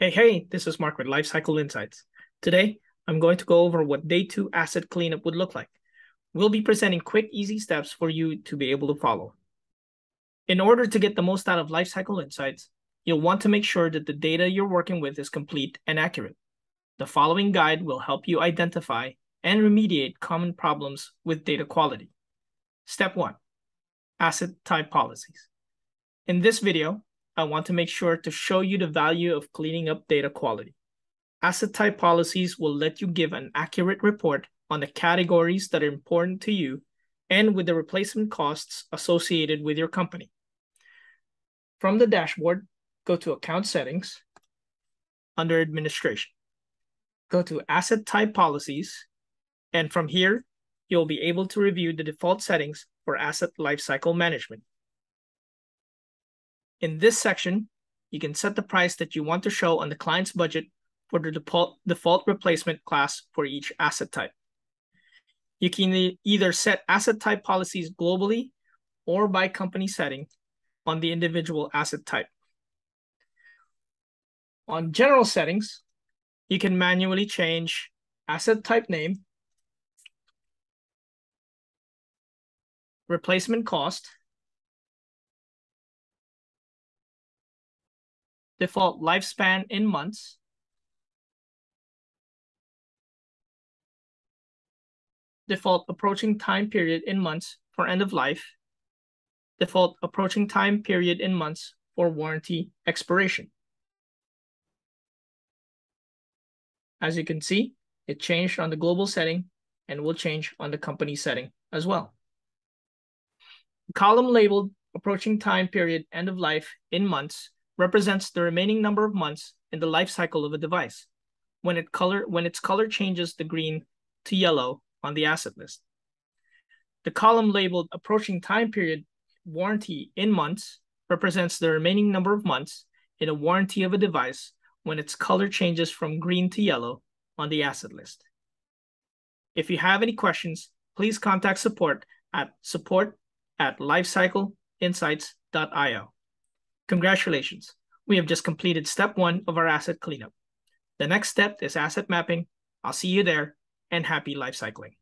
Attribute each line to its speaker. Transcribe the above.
Speaker 1: Hey, this is Mark with Lifecycle Insights. Today, I'm going to go over what day 2 asset cleanup would look like. We'll be presenting quick, easy steps for you to be able to follow. In order to get the most out of Lifecycle Insights, you'll want to make sure that the data you're working with is complete and accurate. The following guide will help you identify and remediate common problems with data quality. Step 1, Asset Type Policies. In this video, I want to make sure to show you the value of cleaning up data quality. Asset type policies will let you give an accurate report on the categories that are important to you and with the replacement costs associated with your company. From the dashboard, go to Account Settings, under Administration. Go to Asset Type Policies, and from here, you'll be able to review the default settings for Asset Lifecycle Management. In this section, you can set the price that you want to show on the client's budget for the default replacement class for each asset type. You can either set asset type policies globally or by company setting on the individual asset type. On general settings, you can manually change asset type name, replacement cost, default lifespan in months, default approaching time period in months for end of life, default approaching time period in months for warranty expiration. As you can see, it changed on the global setting and will change on the company setting as well. The column labeled approaching time period end of life in months represents the remaining number of months in the life cycle of a device when its color changes the green to yellow on the asset list. The column labeled approaching time period warranty in months represents the remaining number of months in a warranty of a device when its color changes from green to yellow on the asset list. If you have any questions, please contact support at lifecycleinsights.io. Congratulations, we have just completed step 1 of our asset cleanup. The next step is asset mapping. I'll see you there, and happy life cycling.